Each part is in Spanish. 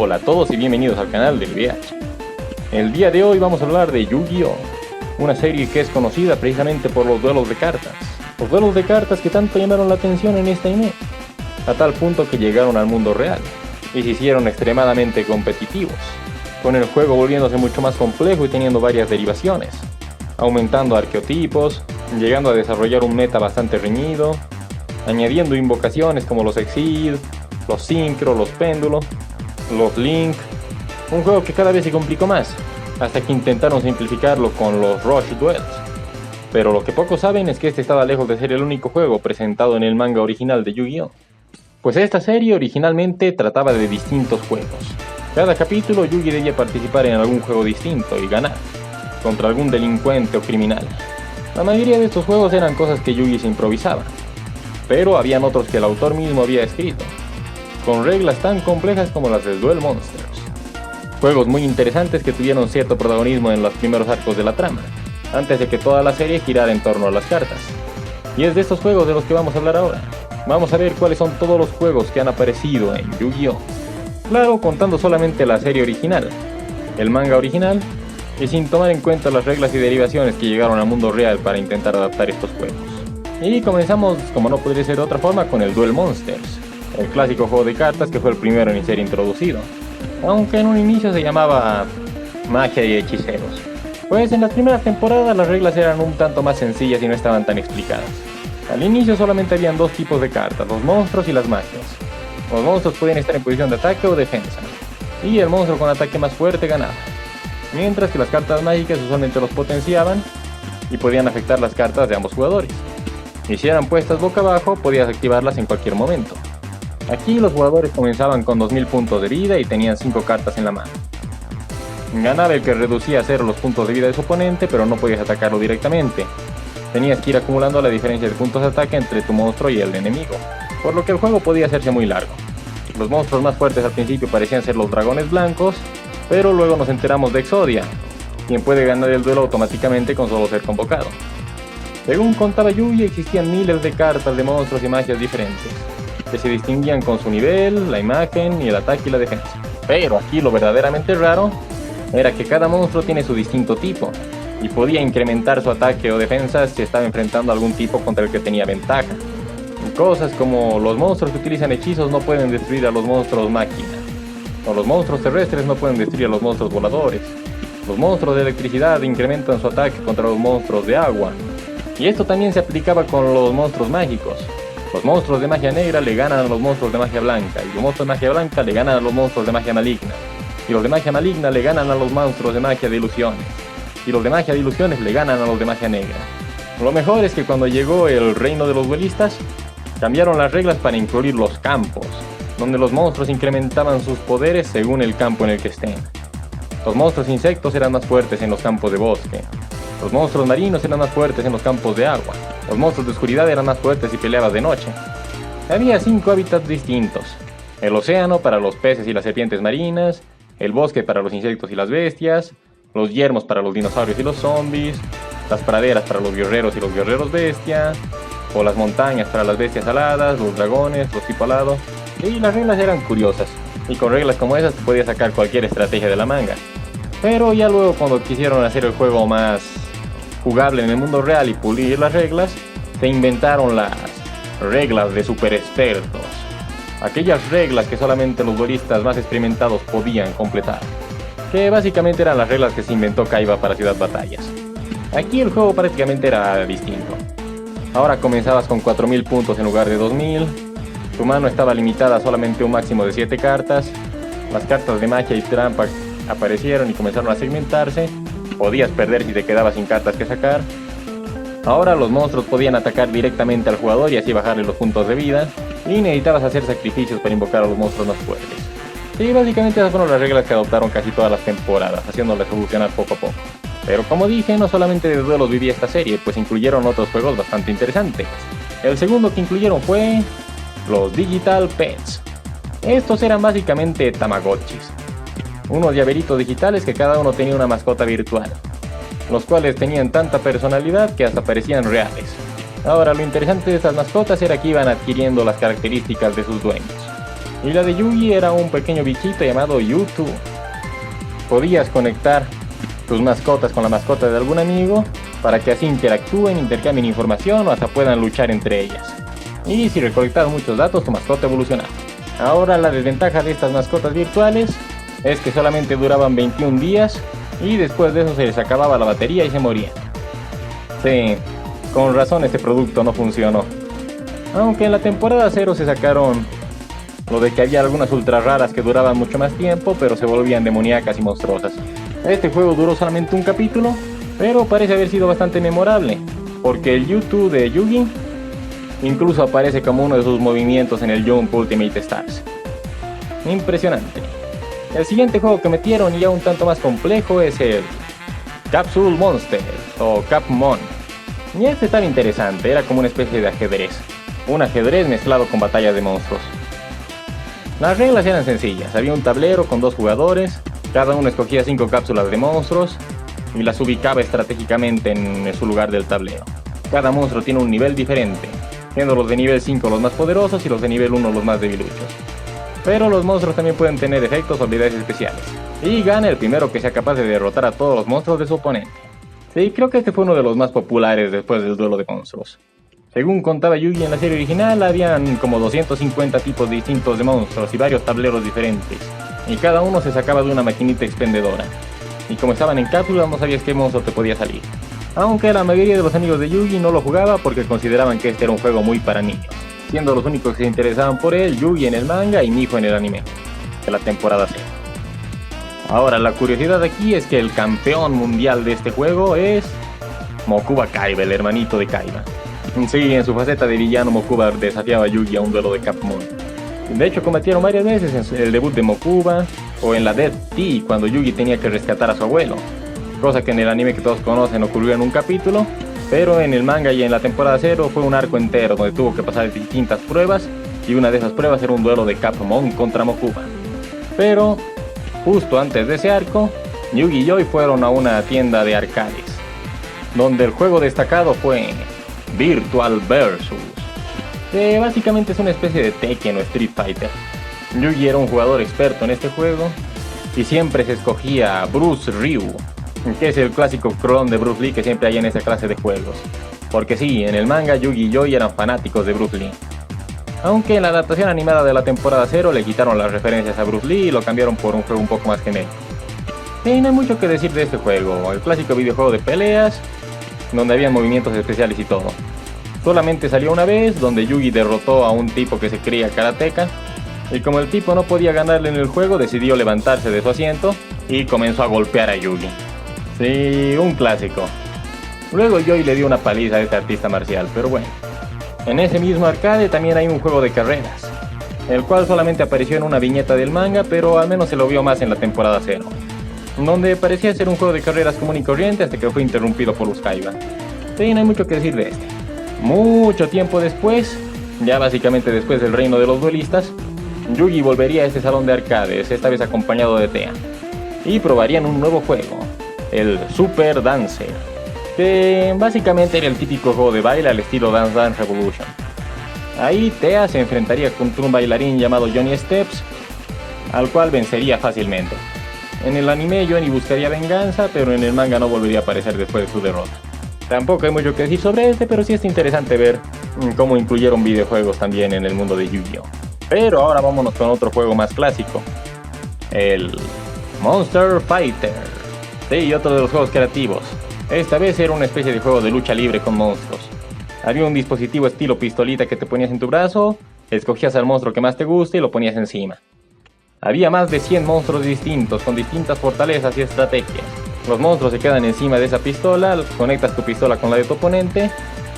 Hola a todos y bienvenidos al canal del VH. El día de hoy vamos a hablar de Yu-Gi-Oh! Una serie que es conocida precisamente por los duelos de cartas. Los duelos de cartas que tanto llamaron la atención en este anime, a tal punto que llegaron al mundo real y se hicieron extremadamente competitivos, con el juego volviéndose mucho más complejo y teniendo varias derivaciones, aumentando arqueotipos, llegando a desarrollar un meta bastante reñido, añadiendo invocaciones como los Exceed, los Synchro, los Péndulo, los Link, un juego que cada vez se complicó más, hasta que intentaron simplificarlo con los Rush Duels. Pero lo que pocos saben es que este estaba lejos de ser el único juego presentado en el manga original de Yu-Gi-Oh! Pues esta serie originalmente trataba de distintos juegos. Cada capítulo Yugi debía participar en algún juego distinto y ganar, contra algún delincuente o criminal. La mayoría de estos juegos eran cosas que Yugi se improvisaba, pero habían otros que el autor mismo había escrito, con reglas tan complejas como las del Duel Monsters. Juegos muy interesantes que tuvieron cierto protagonismo en los primeros arcos de la trama, antes de que toda la serie girara en torno a las cartas. Y es de estos juegos de los que vamos a hablar ahora. Vamos a ver cuáles son todos los juegos que han aparecido en Yu-Gi-Oh! Claro, contando solamente la serie original, el manga original, y sin tomar en cuenta las reglas y derivaciones que llegaron al mundo real para intentar adaptar estos juegos. Y comenzamos, como no podría ser de otra forma, con el Duel Monsters, el clásico juego de cartas que fue el primero en ser introducido, aunque en un inicio se llamaba Magia y Hechiceros. Pues en las primeras temporadas las reglas eran un tanto más sencillas y no estaban tan explicadas. Al inicio solamente habían dos tipos de cartas, los monstruos y las magias. Los monstruos podían estar en posición de ataque o defensa, y el monstruo con ataque más fuerte ganaba, mientras que las cartas mágicas usualmente los potenciaban y podían afectar las cartas de ambos jugadores. Y si eran puestas boca abajo, podías activarlas en cualquier momento. Aquí los jugadores comenzaban con 2000 puntos de vida y tenían 5 cartas en la mano. Ganaba el que reducía a 0 los puntos de vida de su oponente, pero no podías atacarlo directamente. Tenías que ir acumulando la diferencia de puntos de ataque entre tu monstruo y el de enemigo, por lo que el juego podía hacerse muy largo. Los monstruos más fuertes al principio parecían ser los dragones blancos, pero luego nos enteramos de Exodia, quien puede ganar el duelo automáticamente con solo ser convocado. Según contaba Yugi, existían miles de cartas de monstruos y magias diferentes, que se distinguían con su nivel, la imagen y el ataque y la defensa. Pero aquí lo verdaderamente raro era que cada monstruo tiene su distinto tipo, y podía incrementar su ataque o defensa si estaba enfrentando a algún tipo contra el que tenía ventaja. Cosas como los monstruos que utilizan hechizos no pueden destruir a los monstruos máquina, o los monstruos terrestres no pueden destruir a los monstruos voladores. Los monstruos de electricidad incrementan su ataque contra los monstruos de agua, y esto también se aplicaba con los monstruos mágicos. Los monstruos de magia negra le ganan a los monstruos de magia blanca, y los monstruos de magia blanca le ganan a los monstruos de magia maligna, y los de magia maligna le ganan a los monstruos de magia de ilusiones, y los de magia de ilusiones le ganan a los de magia negra. Lo mejor es que cuando llegó el reino de los duelistas, cambiaron las reglas para incluir los campos, donde los monstruos incrementaban sus poderes según el campo en el que estén. Los monstruos insectos eran más fuertes en los campos de bosque, los monstruos marinos eran más fuertes en los campos de agua, los monstruos de oscuridad eran más fuertes si peleabas de noche. Había 5 hábitats distintos: el océano para los peces y las serpientes marinas, el bosque para los insectos y las bestias, los yermos para los dinosaurios y los zombies, las praderas para los guerreros y los guerreros bestia, o las montañas para las bestias aladas, los dragones, los tipo alado. Y las reglas eran curiosas, y con reglas como esas te podías sacar cualquier estrategia de la manga. Pero ya luego, cuando quisieron hacer el juego más jugable en el mundo real y pulir las reglas, se inventaron las reglas de super expertos, aquellas reglas que solamente los duelistas más experimentados podían completar, que básicamente eran las reglas que se inventó Kaiba para Ciudad Batallas. Aquí el juego prácticamente era distinto. Ahora comenzabas con 4000 puntos en lugar de 2000, tu mano estaba limitada a solamente un máximo de 7 cartas, las cartas de magia y trampa aparecieron y comenzaron a segmentarse, podías perder si te quedabas sin cartas que sacar. Ahora los monstruos podían atacar directamente al jugador y así bajarle los puntos de vida, y necesitabas hacer sacrificios para invocar a los monstruos más fuertes. Y básicamente esas fueron las reglas que adoptaron casi todas las temporadas, haciéndolas evolucionar poco a poco. Pero como dije, no solamente de duelos vivía esta serie, pues incluyeron otros juegos bastante interesantes. El segundo que incluyeron fue los Digital Pets. Estos eran básicamente tamagotchis, unos llaveritos digitales que cada uno tenía una mascota virtual, los cuales tenían tanta personalidad que hasta parecían reales. Ahora, lo interesante de estas mascotas era que iban adquiriendo las características de sus dueños. Y la de Yugi era un pequeño bichito llamado Yutu. Podías conectar tus mascotas con la mascota de algún amigo para que así interactúen, intercambien información o hasta puedan luchar entre ellas. Y si recolectabas muchos datos, tu mascota evolucionaba. Ahora la desventaja de estas mascotas virtuales es que solamente duraban 21 días y después de eso se les acababa la batería y se morían. Sí, con razón este producto no funcionó. Aunque en la temporada 0 se sacaron lo de que había algunas ultra raras que duraban mucho más tiempo, pero se volvían demoníacas y monstruosas. Este juego duró solamente un capítulo, pero parece haber sido bastante memorable, porque el YouTube de Yugi incluso aparece como uno de sus movimientos en el Jump Ultimate Stars. Impresionante. El siguiente juego que metieron, ya un tanto más complejo, es el Capsule Monster o Capmon. Y este estaba interesante, era como una especie de ajedrez. Un ajedrez mezclado con batallas de monstruos. Las reglas eran sencillas, había un tablero con 2 jugadores, cada uno escogía 5 cápsulas de monstruos y las ubicaba estratégicamente en su lugar del tablero. Cada monstruo tiene un nivel diferente, siendo los de nivel 5 los más poderosos y los de nivel 1 los más debiluchos. Pero los monstruos también pueden tener efectos o habilidades especiales, y gana el primero que sea capaz de derrotar a todos los monstruos de su oponente. Sí, creo que este fue uno de los más populares después del duelo de monstruos. Según contaba Yugi en la serie original, habían como 250 tipos distintos de monstruos y varios tableros diferentes, y cada uno se sacaba de una maquinita expendedora. Y como estaban en cápsulas no sabías qué monstruo te podía salir. Aunque la mayoría de los amigos de Yugi no lo jugaba porque consideraban que este era un juego muy para niños, siendo los únicos que se interesaban por él Yugi en el manga y Miho en el anime, de la temporada 6. Ahora la curiosidad aquí es que el campeón mundial de este juego es Mokuba Kaiba, el hermanito de Kaiba. Sí, en su faceta de villano Mokuba desafiaba a Yugi a un duelo de Capmon. De hecho cometieron varias veces en el debut de Mokuba o en la Death Tea cuando Yugi tenía que rescatar a su abuelo, cosa que en el anime que todos conocen ocurrió en un capítulo, pero en el manga y en la temporada 0 fue un arco entero donde tuvo que pasar distintas pruebas y una de esas pruebas era un duelo de Capmon contra Mokuba. Pero justo antes de ese arco, Yugi y Joy fueron a una tienda de arcades, donde el juego destacado fue Virtual Versus, que básicamente es una especie de Tekken o Street Fighter. Yugi era un jugador experto en este juego y siempre se escogía a Bruce Ryu, que es el clásico clon de Bruce Lee que siempre hay en esa clase de juegos. Porque sí, en el manga Yugi y Joy eran fanáticos de Bruce Lee. Aunque en la adaptación animada de la temporada 0 le quitaron las referencias a Bruce Lee y lo cambiaron por un juego un poco más genérico. Y no hay mucho que decir de este juego, el clásico videojuego de peleas, donde habían movimientos especiales y todo. Solamente salió una vez, donde Yugi derrotó a un tipo que se creía karateka, y como el tipo no podía ganarle en el juego, decidió levantarse de su asiento y comenzó a golpear a Yugi. Sí, un clásico. Luego Joy le dio una paliza a este artista marcial, pero bueno. En ese mismo arcade también hay un juego de carreras, el cual solamente apareció en una viñeta del manga, pero al menos se lo vio más en la temporada 0, donde parecía ser un juego de carreras común y corriente hasta que fue interrumpido por los Kaiba. Sí, no hay mucho que decir de este. Mucho tiempo después, ya básicamente después del reino de los duelistas, Yugi volvería a este salón de arcades, esta vez acompañado de Tea, y probarían un nuevo juego, el Super Dancer, que básicamente era el típico juego de baile al estilo Dance Dance Revolution. Ahí Tea se enfrentaría contra un bailarín llamado Johnny Steps, al cual vencería fácilmente. En el anime Johnny buscaría venganza, pero en el manga no volvería a aparecer después de su derrota. Tampoco hay mucho que decir sobre este, pero sí es interesante ver cómo incluyeron videojuegos también en el mundo de Yu-Gi-Oh! Pero ahora vámonos con otro juego más clásico, el Monster Fighter. Sí, otro de los juegos creativos. Esta vez era una especie de juego de lucha libre con monstruos. Había un dispositivo estilo pistolita que te ponías en tu brazo, escogías al monstruo que más te guste y lo ponías encima. Había más de 100 monstruos distintos, con distintas fortalezas y estrategias. Los monstruos se quedan encima de esa pistola, conectas tu pistola con la de tu oponente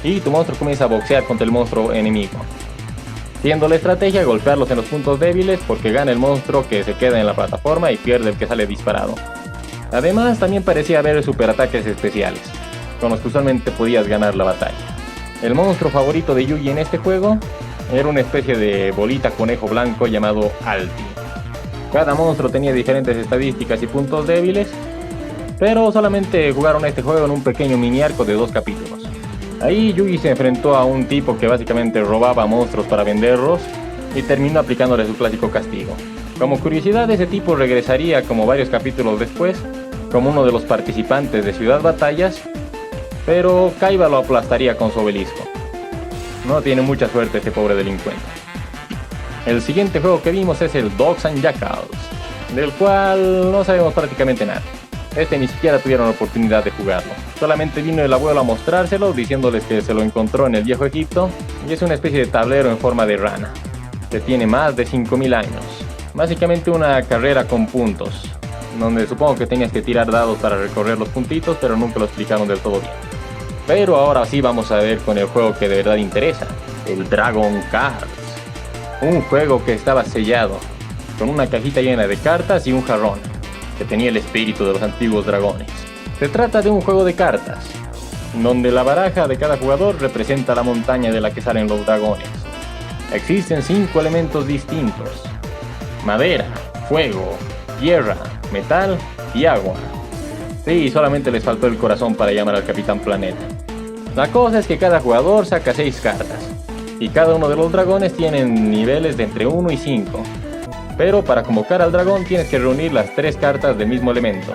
y tu monstruo comienza a boxear contra el monstruo enemigo. Siendo la estrategia golpearlos en los puntos débiles porque gana el monstruo que se queda en la plataforma y pierde el que sale disparado. Además también parecía haber superataques especiales, con los que usualmente podías ganar la batalla. El monstruo favorito de Yugi en este juego era una especie de bolita conejo blanco llamado Alti. Cada monstruo tenía diferentes estadísticas y puntos débiles, pero solamente jugaron este juego en un pequeño mini arco de 2 capítulos. Ahí Yugi se enfrentó a un tipo que básicamente robaba monstruos para venderlos y terminó aplicándole su clásico castigo. Como curiosidad, ese tipo regresaría como varios capítulos después, como uno de los participantes de Ciudad Batallas, pero Kaiba lo aplastaría con su obelisco. No tiene mucha suerte este pobre delincuente. El siguiente juego que vimos es el Dogs and Jackals, del cual no sabemos prácticamente nada. Este ni siquiera tuvieron la oportunidad de jugarlo. Solamente vino el abuelo a mostrárselo, diciéndoles que se lo encontró en el viejo Egipto, y es una especie de tablero en forma de rana, que tiene más de 5000 años. Básicamente una carrera con puntos, donde supongo que tenías que tirar dados para recorrer los puntitos, pero nunca lo explicaron del todo bien. Pero ahora sí vamos a ver con el juego que de verdad interesa, el Dragon Cards. Un juego que estaba sellado, con una cajita llena de cartas y un jarrón, que tenía el espíritu de los antiguos dragones. Se trata de un juego de cartas, donde la baraja de cada jugador representa la montaña de la que salen los dragones. Existen 5 elementos distintos: madera, fuego, tierra, metal y agua. Sí, solamente les faltó el corazón para llamar al Capitán Planeta. La cosa es que cada jugador saca 6 cartas, y cada uno de los dragones tienen niveles de entre 1 y 5. Pero para convocar al dragón tienes que reunir las 3 cartas del mismo elemento.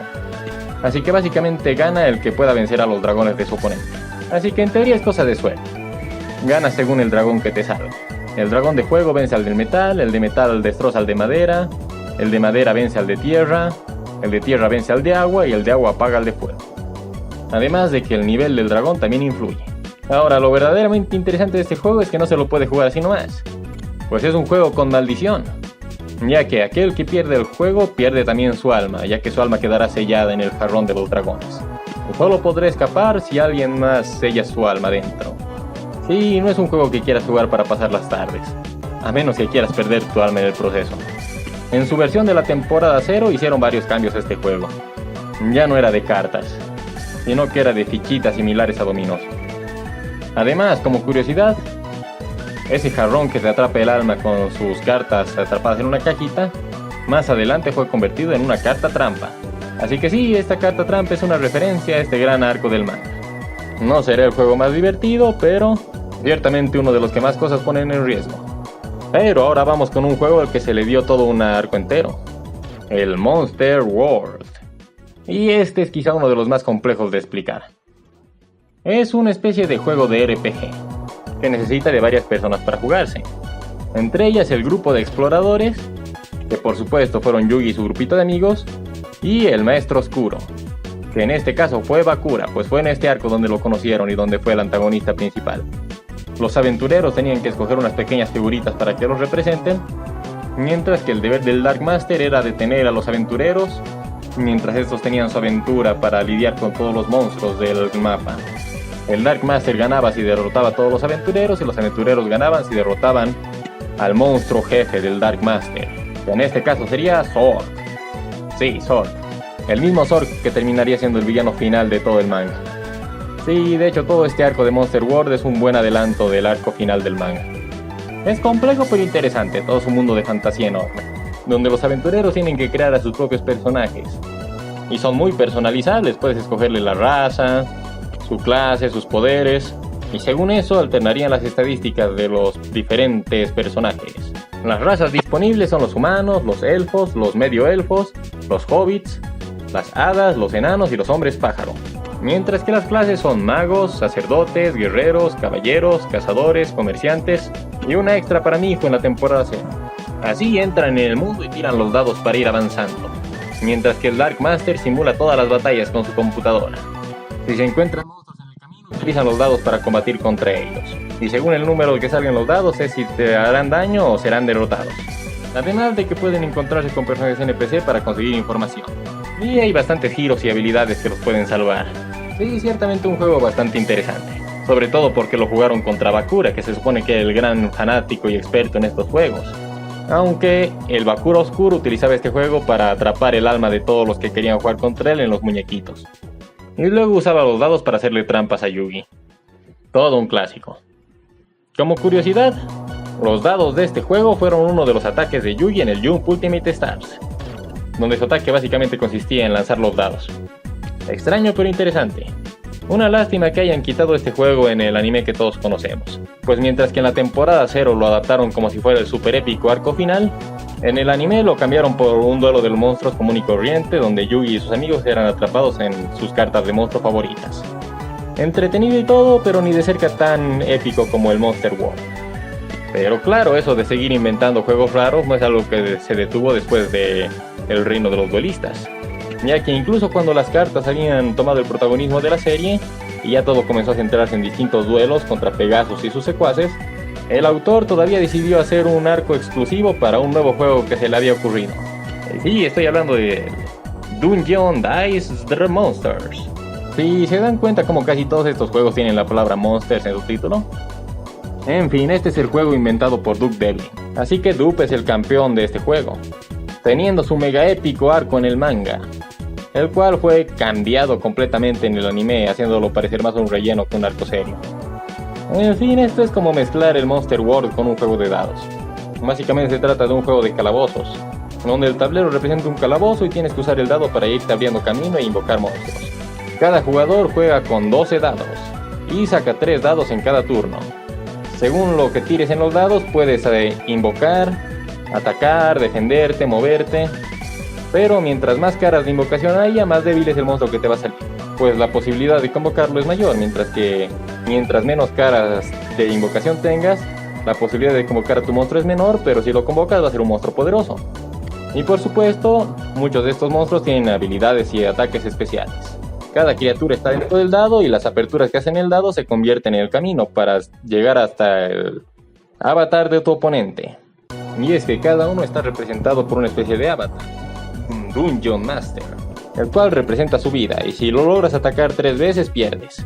Así que básicamente gana el que pueda vencer a los dragones de su oponente. Así que en teoría es cosa de suerte. Gana según el dragón que te salga. El dragón de fuego vence al del metal, el de metal destroza al de madera, el de madera vence al de tierra, el de tierra vence al de agua y el de agua apaga al de fuego. Además de que el nivel del dragón también influye. Ahora, lo verdaderamente interesante de este juego es que no se lo puede jugar así nomás, pues es un juego con maldición, ya que aquel que pierde el juego pierde también su alma, ya que su alma quedará sellada en el jarrón de los dragones. Solo podrá escapar si alguien más sella su alma dentro. Sí, no es un juego que quieras jugar para pasar las tardes, a menos que quieras perder tu alma en el proceso. En su versión de la temporada 0 hicieron varios cambios a este juego. Ya no era de cartas, sino que era de fichitas similares a dominos. Además, como curiosidad, ese jarrón que te atrapa el alma con sus cartas atrapadas en una cajita, más adelante fue convertido en una carta trampa. Así que sí, esta carta trampa es una referencia a este gran arco del manga. No será el juego más divertido, pero ciertamente uno de los que más cosas ponen en riesgo. Pero ahora vamos con un juego al que se le dio todo un arco entero, el Monster World. Y este es quizá uno de los más complejos de explicar. Es una especie de juego de RPG, que necesita de varias personas para jugarse. Entre ellas el grupo de exploradores, que por supuesto fueron Yugi y su grupito de amigos, y el Maestro Oscuro, que en este caso fue Bakura, pues fue en este arco donde lo conocieron y donde fue el antagonista principal. Los aventureros tenían que escoger unas pequeñas figuritas para que los representen, mientras que el deber del Dark Master era detener a los aventureros, mientras estos tenían su aventura para lidiar con todos los monstruos del mapa. El Dark Master ganaba si derrotaba a todos los aventureros, y los aventureros ganaban si derrotaban al monstruo jefe del Dark Master, que en este caso sería Zork. Sí, Zork. El mismo Zork que terminaría siendo el villano final de todo el manga. Sí, de hecho todo este arco de Monster World es un buen adelanto del arco final del manga. Es complejo pero interesante, todo es un mundo de fantasía enorme, donde los aventureros tienen que crear a sus propios personajes. Y son muy personalizables, puedes escogerle la raza, su clase, sus poderes, y según eso alternarían las estadísticas de los diferentes personajes. Las razas disponibles son los humanos, los elfos, los medio elfos, los hobbits, las hadas, los enanos y los hombres pájaro. Mientras que las clases son magos, sacerdotes, guerreros, caballeros, cazadores, comerciantes, y una extra para mi hijo en la temporada 0. Así entran en el mundo y tiran los dados para ir avanzando, mientras que el Dark Master simula todas las batallas con su computadora. Si se encuentran monstruos en el camino, utilizan los dados para combatir contra ellos, y según el número que salgan los dados es si te harán daño o serán derrotados. Además de que pueden encontrarse con personajes NPC para conseguir información, y hay bastantes giros y habilidades que los pueden salvar. Sí, ciertamente un juego bastante interesante, sobre todo porque lo jugaron contra Bakura, que se supone que es el gran fanático y experto en estos juegos. Aunque el Bakura Oscuro utilizaba este juego para atrapar el alma de todos los que querían jugar contra él en los muñequitos. Y luego usaba los dados para hacerle trampas a Yugi. Todo un clásico. Como curiosidad, los dados de este juego fueron uno de los ataques de Yugi en el Jump Ultimate Stars, donde su ataque básicamente consistía en lanzar los dados. Extraño pero interesante. Una lástima que hayan quitado este juego en el anime que todos conocemos, Pues mientras que en la temporada 0 lo adaptaron como si fuera el super épico arco final, en el anime lo cambiaron por un duelo de monstruos común y corriente donde Yugi y sus amigos eran atrapados en sus cartas de monstruo favoritas. Entretenido y todo, pero ni de cerca tan épico como el Monster World. Pero claro, eso de seguir inventando juegos raros no es algo que se detuvo después de el reino de los duelistas, ya que incluso cuando las cartas habían tomado el protagonismo de la serie y ya todo comenzó a centrarse en distintos duelos contra Pegasus y sus secuaces, el autor todavía decidió hacer un arco exclusivo para un nuevo juego que se le había ocurrido. Sí, estoy hablando de Dungeon Dice the Monsters. Si se dan cuenta como casi todos estos juegos tienen la palabra Monsters en su título. En fin, este es el juego inventado por Duke Devlin, así que Dupe es el campeón de este juego, teniendo su mega épico arco en el manga, el cual fue cambiado completamente en el anime, haciéndolo parecer más un relleno que un arco serio. En fin, esto es como mezclar el Monster World con un juego de dados. Básicamente se trata de un juego de calabozos, donde el tablero representa un calabozo y tienes que usar el dado para irte abriendo camino e invocar monstruos. Cada jugador juega con 12 dados y saca 3 dados en cada turno. Según lo que tires en los dados puedes invocar, atacar, defenderte, moverte, pero mientras más caras de invocación haya, más débil es el monstruo que te va a salir, pues la posibilidad de convocarlo es mayor, mientras menos caras de invocación tengas, la posibilidad de convocar a tu monstruo es menor, pero si lo convocas va a ser un monstruo poderoso. Y por supuesto, muchos de estos monstruos tienen habilidades y ataques especiales. Cada criatura está dentro del dado y las aperturas que hacen el dado se convierten en el camino para llegar hasta el avatar de tu oponente. Y es que cada uno está representado por una especie de avatar, un Dungeon Master, el cual representa su vida, y si lo logras atacar 3 veces pierdes.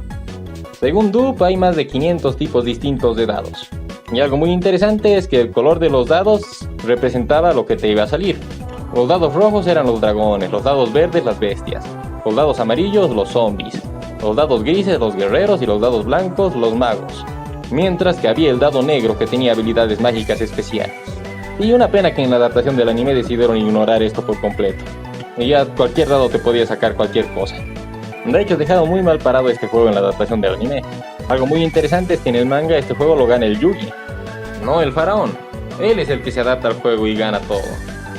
Según Dupe hay más de 500 tipos distintos de dados, y algo muy interesante es que el color de los dados representaba lo que te iba a salir. Los dados rojos eran los dragones, los dados verdes las bestias, los dados amarillos los zombies, los dados grises los guerreros y los dados blancos los magos, mientras que había el dado negro que tenía habilidades mágicas especiales. Y una pena que en la adaptación del anime decidieron ignorar esto por completo, y ya cualquier dado te podía sacar cualquier cosa. De hecho, dejaron muy mal parado este juego en la adaptación del anime. Algo muy interesante es que en el manga este juego lo gana el Yugi, no el faraón. Él es el que se adapta al juego y gana todo,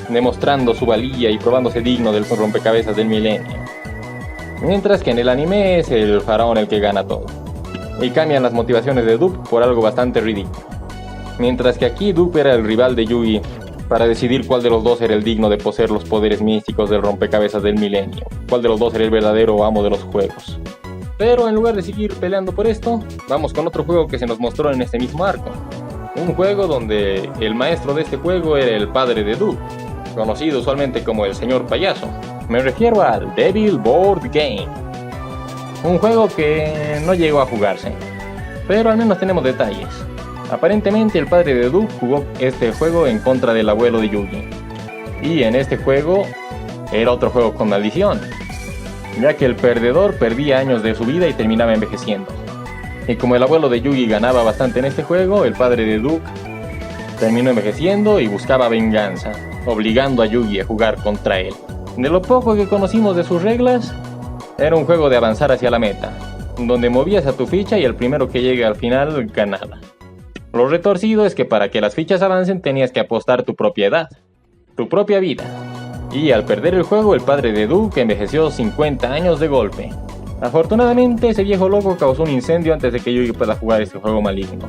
demostrando su valía y probándose digno del rompecabezas del milenio. Mientras que en el anime es el faraón el que gana todo. Y cambian las motivaciones de Dupe por algo bastante ridículo. Mientras que aquí Dupe era el rival de Yugi para decidir cuál de los dos era el digno de poseer los poderes místicos del rompecabezas del milenio, cuál de los dos era el verdadero amo de los juegos. Pero en lugar de seguir peleando por esto, vamos con otro juego que se nos mostró en este mismo arco. Un juego donde el maestro de este juego era el padre de Dupe, conocido usualmente como el señor payaso. Me refiero al Devil Board Game. Un juego que no llegó a jugarse, pero al menos tenemos detalles. Aparentemente el padre de Dupe jugó este juego en contra del abuelo de Yugi. Y en este juego era otro juego con maldición, ya que el perdedor perdía años de su vida y terminaba envejeciendo. Y como el abuelo de Yugi ganaba bastante en este juego, el padre de Dupe terminó envejeciendo y buscaba venganza, obligando a Yugi a jugar contra él. De lo poco que conocimos de sus reglas, era un juego de avanzar hacia la meta, donde movías a tu ficha y el primero que llegue al final ganaba. Lo retorcido es que para que las fichas avancen tenías que apostar tu propiedad, tu propia vida. Y al perder el juego, el padre de Duke envejeció 50 años de golpe. Afortunadamente, ese viejo loco causó un incendio antes de que Yugi pueda jugar este juego maligno,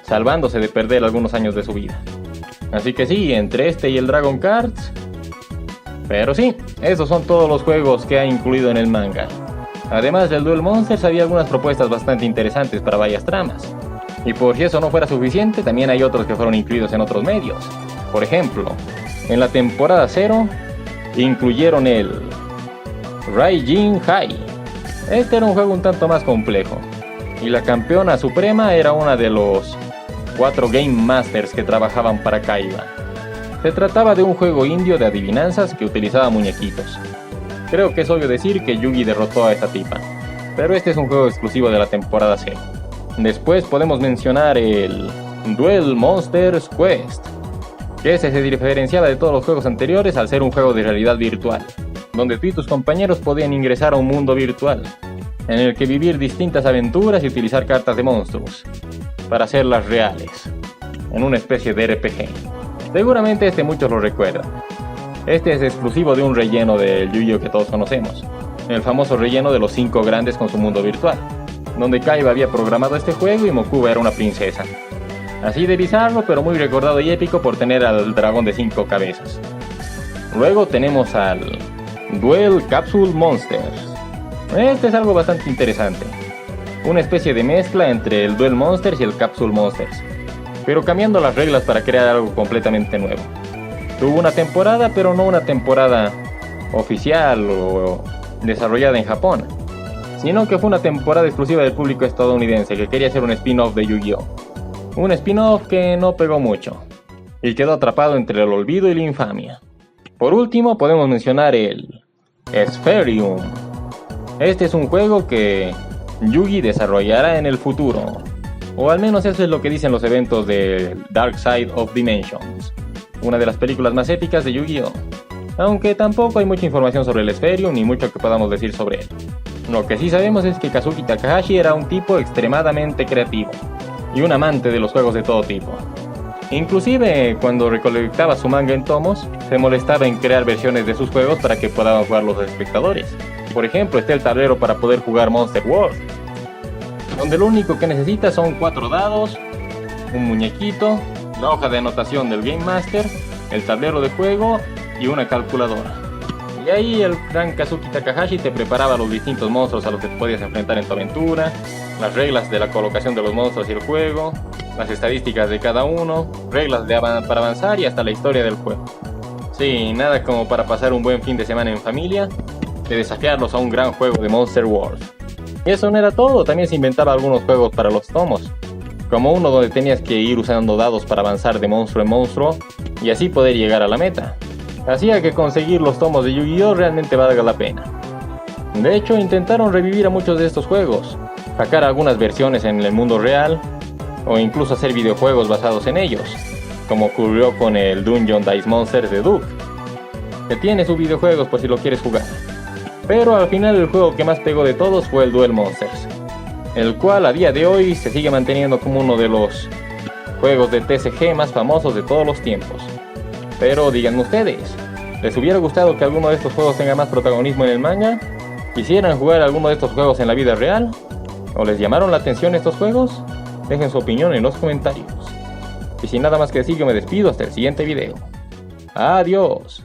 salvándose de perder algunos años de su vida. Así que sí, entre este y el Dragon Cards. Pero sí, esos son todos los juegos que ha incluido en el manga. Además del Duel Monsters, había algunas propuestas bastante interesantes para varias tramas. Y por si eso no fuera suficiente, también hay otros que fueron incluidos en otros medios. Por ejemplo, en la temporada 0, incluyeron el Raijin High. Este era un juego un tanto más complejo, y la campeona suprema era una de los 4 Game Masters que trabajaban para Kaiba. Se trataba de un juego indio de adivinanzas que utilizaba muñequitos. Creo que es obvio decir que Yugi derrotó a esta tipa, pero este es un juego exclusivo de la temporada 0. Después podemos mencionar el Duel Monsters Quest, que ese se diferenciaba de todos los juegos anteriores al ser un juego de realidad virtual, donde tú y tus compañeros podían ingresar a un mundo virtual, en el que vivir distintas aventuras y utilizar cartas de monstruos. para hacerlas reales, en una especie de RPG. Seguramente muchos lo recuerdan. Este es exclusivo de un relleno del Yu-Gi-Oh que todos conocemos, el famoso relleno de los 5 grandes con su mundo virtual, donde Kaiba había programado este juego y Mokuba era una princesa. Así de bizarro, pero muy recordado y épico por tener al dragón de 5 cabezas. Luego tenemos al Duel Capsule Monsters. Este es algo bastante interesante, una especie de mezcla entre el Duel Monsters y el Capsule Monsters, pero cambiando las reglas para crear algo completamente nuevo. Tuvo una temporada, pero no una temporada oficial o desarrollada en Japón, sino que fue una temporada exclusiva del público estadounidense que quería hacer un spin-off de Yu-Gi-Oh! Un spin-off que no pegó mucho, y quedó atrapado entre el olvido y la infamia. Por último podemos mencionar el Spherium. Este es un juego que Yugi desarrollará en el futuro, o al menos eso es lo que dicen los eventos de Dark Side of Dimensions, una de las películas más épicas de Yu-Gi-Oh! Aunque tampoco hay mucha información sobre el Spherium ni mucho que podamos decir sobre él. Lo que sí sabemos es que Kazuki Takahashi era un tipo extremadamente creativo y un amante de los juegos de todo tipo. Inclusive cuando recolectaba su manga en tomos, se molestaba en crear versiones de sus juegos para que puedan jugar los espectadores. Por ejemplo, está el tablero para poder jugar Monster World, donde lo único que necesitas son 4 dados, un muñequito, la hoja de anotación del Game Master, el tablero de juego y una calculadora. Y ahí el gran Kazuki Takahashi te preparaba los distintos monstruos a los que te podías enfrentar en tu aventura, las reglas de la colocación de los monstruos y el juego, las estadísticas de cada uno, reglas para avanzar y hasta la historia del juego. Sí, nada como para pasar un buen fin de semana en familia, de desafiarlos a un gran juego de Monster World. Y eso no era todo, también se inventaba algunos juegos para los tomos, como uno donde tenías que ir usando dados para avanzar de monstruo en monstruo y así poder llegar a la meta. Hacía que conseguir los tomos de Yu-Gi-Oh! Realmente valga la pena. De hecho, intentaron revivir a muchos de estos juegos, sacar algunas versiones en el mundo real, o incluso hacer videojuegos basados en ellos, como ocurrió con el Dungeon Dice Monsters de Duke, que tiene sus videojuegos por si lo quieres jugar. Pero al final el juego que más pegó de todos fue el Duel Monsters, el cual a día de hoy se sigue manteniendo como uno de los juegos de TCG más famosos de todos los tiempos. Pero díganme ustedes, ¿les hubiera gustado que alguno de estos juegos tenga más protagonismo en el manga? ¿Quisieran jugar alguno de estos juegos en la vida real? ¿O les llamaron la atención estos juegos? Dejen su opinión en los comentarios. Y sin nada más que decir, yo me despido hasta el siguiente video. Adiós.